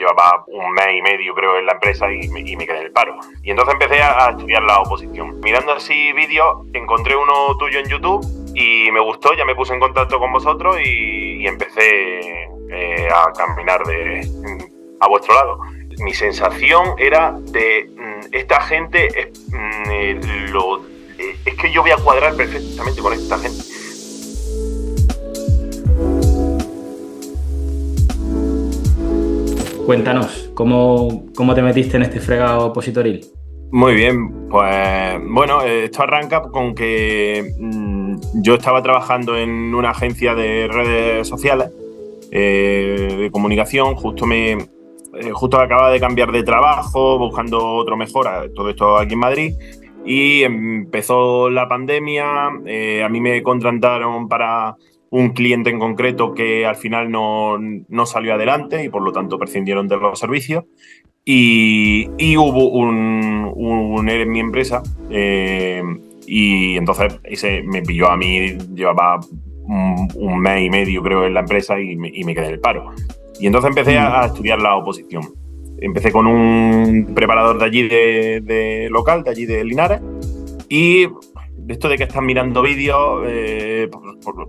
llevaba un mes y medio creo en la empresa y me quedé en el paro. Y entonces empecé a estudiar la oposición. Mirando así vídeos, encontré uno tuyo en YouTube y me gustó, ya me puse en contacto con vosotros y empecé a caminar a vuestro lado. Mi sensación era de esta gente, es que yo voy a cuadrar perfectamente con esta gente. Cuéntanos, ¿cómo te metiste en este fregado opositoril? Muy bien, pues bueno, esto arranca con que yo estaba trabajando en una agencia de redes sociales, de comunicación, justo acababa de cambiar de trabajo, buscando otro mejor, todo esto aquí en Madrid, y empezó la pandemia, a mí me contrataron para un cliente en concreto que al final no salió adelante y por lo tanto prescindieron de los servicios. Y hubo un ERE en mi empresa y entonces ese me pilló a mí, llevaba un mes y medio creo en la empresa y me quedé en el paro. Y entonces empecé a estudiar la oposición. Empecé con un preparador de allí de local, de allí de Linares, y esto de que estás mirando vídeos,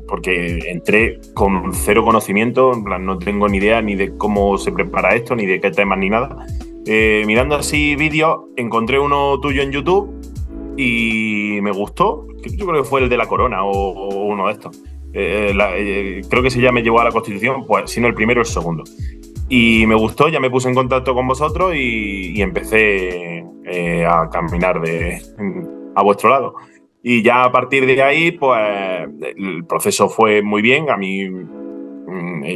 porque entré con cero conocimiento, en plan, no tengo ni idea ni de cómo se prepara esto, ni de qué temas, ni nada. Mirando así vídeos, encontré uno tuyo en YouTube y me gustó. Yo creo que fue el de la corona o uno de estos. Creo que ese ya me llevó a la Constitución, pues si no el primero, el segundo. Y me gustó, ya me puse en contacto con vosotros y empecé a caminar a vuestro lado. Y ya a partir de ahí, pues el proceso fue muy bien. A mí,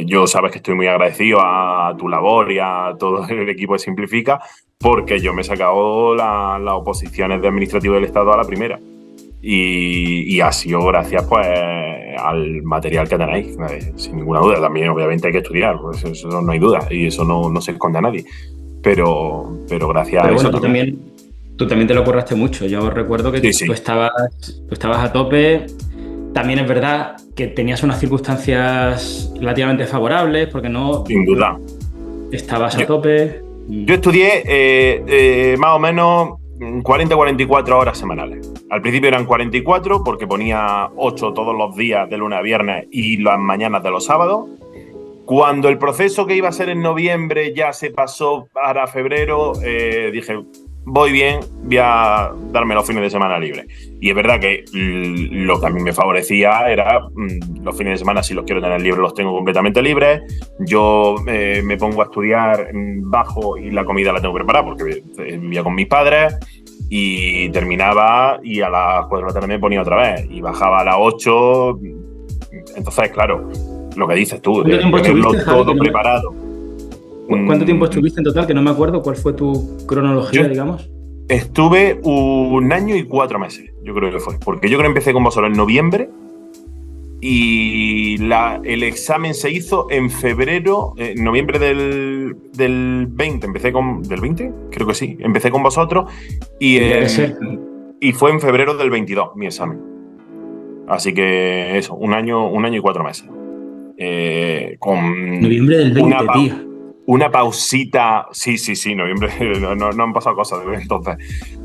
yo sabes que estoy muy agradecido a tu labor y a todo el equipo de Simplifica, porque yo me he sacado las oposiciones de administrativo del Estado a la primera. Y ha sido gracias pues al material que tenéis, sin ninguna duda. También obviamente hay que estudiar, pues eso no hay duda, y eso no se esconde a nadie. Pero gracias a eso también. Tú también te lo curraste mucho. Yo recuerdo que sí. Tú estabas a tope. También es verdad que tenías unas circunstancias relativamente favorables, porque no... Sin duda. Estabas a tope. Yo estudié más o menos 40-44 horas semanales. Al principio eran 44 porque ponía 8 todos los días de lunes a viernes y las mañanas de los sábados. Cuando el proceso que iba a ser en noviembre ya se pasó para febrero, dije... voy bien, voy a darme los fines de semana libres. Y es verdad que lo que a mí me favorecía era los fines de semana, si los quiero tener libres, los tengo completamente libres. Yo me pongo a estudiar bajo y la comida la tengo preparada porque vivía con mis padres y terminaba y a las 4 de la tarde me ponía otra vez y bajaba a las 8. Entonces, claro, lo que dices tú, de tenerlo todo preparado. ¿Cuánto tiempo estuviste en total? Que no me acuerdo. ¿Cuál fue tu cronología, digamos? Estuve 1 año y 4 meses, yo creo que fue. Porque yo creo que empecé con vosotros en noviembre y el examen se hizo en febrero, noviembre del 20. ¿Del 20? Creo que sí. Empecé con vosotros y fue en febrero del 22 mi examen. Así que eso, 1 año y 4 meses. Con noviembre del 20, tío. Una pausita, sí, noviembre, no han pasado cosas desde entonces.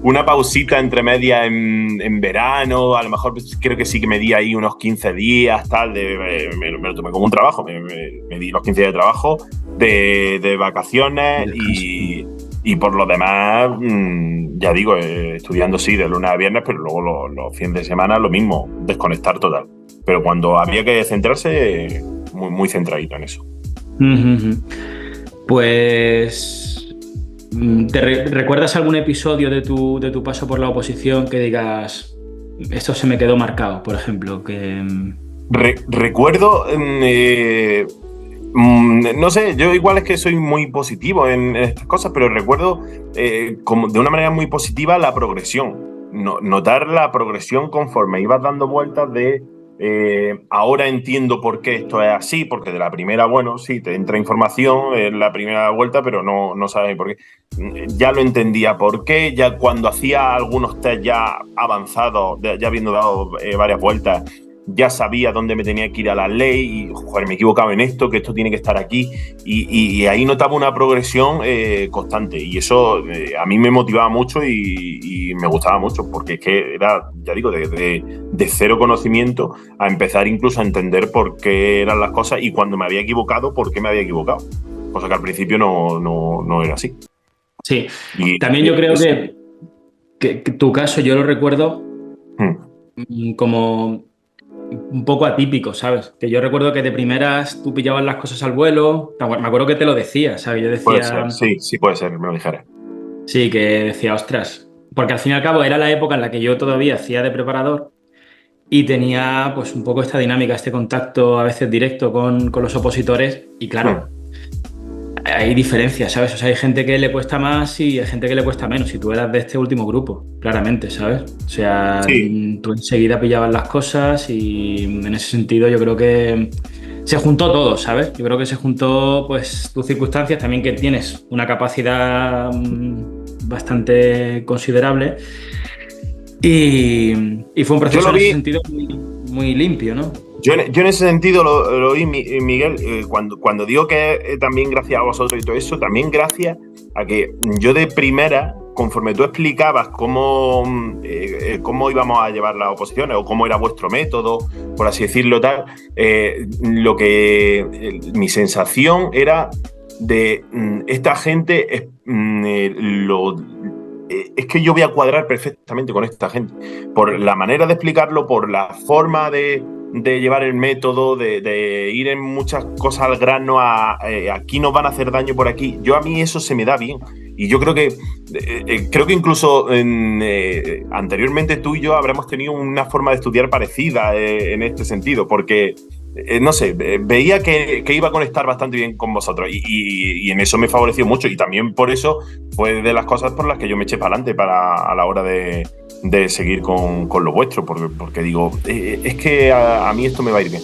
Una pausita entre medias en verano, a lo mejor creo que sí que me di ahí unos 15 días, tal, me lo tomé como un trabajo, me di los 15 días de trabajo, de vacaciones y por lo demás, ya digo, estudiando sí de lunes a viernes, pero luego los fines de semana lo mismo, desconectar total. Pero cuando había que centrarse, muy, muy centradito en eso. Pues, ¿recuerdas algún episodio de tu paso por la oposición que digas, esto se me quedó marcado, por ejemplo? Recuerdo, no sé, yo igual es que soy muy positivo en estas cosas, pero recuerdo como de una manera muy positiva la progresión. Notar la progresión conforme ibas dando vueltas de... ahora entiendo por qué esto es así, porque de la primera, bueno, sí, te entra información en la primera vuelta, pero no sabes por qué. Ya lo entendía por qué, ya cuando hacía algunos test ya avanzados, ya habiendo dado varias vueltas, ya sabía dónde me tenía que ir a la ley y, joder, me he equivocado en esto, que esto tiene que estar aquí. Y ahí notaba una progresión constante. Y eso a mí me motivaba mucho y me gustaba mucho, porque es que era, ya digo, de cero conocimiento a empezar incluso a entender por qué eran las cosas y cuando me había equivocado, por qué me había equivocado. Cosa que al principio no era así. Sí, Y, también yo creo que tu caso yo lo recuerdo como un poco atípico, ¿sabes? Que yo recuerdo que de primeras tú pillabas las cosas al vuelo, me acuerdo que te lo decía, ¿sabes? Yo puede ser, decía, sí puede ser, me lo dijera. sí, que decía, ostras, porque al fin y al cabo era la época en la que yo todavía hacía de preparador y tenía pues un poco esta dinámica, este contacto a veces directo con los opositores y claro, hay diferencias, ¿sabes? O sea, hay gente que le cuesta más y hay gente que le cuesta menos. Y tú eras de este último grupo, claramente, ¿sabes? O sea, Sí. tú enseguida pillabas las cosas y en ese sentido yo creo que se juntó todo, ¿sabes? Yo creo que se juntó, pues, tus circunstancias, también que tienes una capacidad bastante considerable y fue un Yo proceso lo en ese vi. sentido muy, muy limpio, ¿no? Yo en ese sentido lo vi, Miguel, cuando digo que también gracias a vosotros y todo eso, también gracias a que yo de primera, conforme tú explicabas cómo íbamos a llevar las oposiciones o cómo era vuestro método, por así decirlo, tal, mi sensación era de esta gente es que yo voy a cuadrar perfectamente con esta gente. Por la manera de explicarlo, por la forma de llevar el método, de ir en muchas cosas al grano, aquí nos van a hacer daño por aquí. A mí eso se me da bien. Y yo creo que incluso anteriormente tú y yo habremos tenido una forma de estudiar parecida en este sentido, porque no sé, veía que iba a conectar bastante bien con vosotros y en eso me favoreció mucho y también por eso fue de las cosas por las que yo me eché para adelante a la hora de seguir con lo vuestro, porque digo, es que a mí esto me va a ir bien.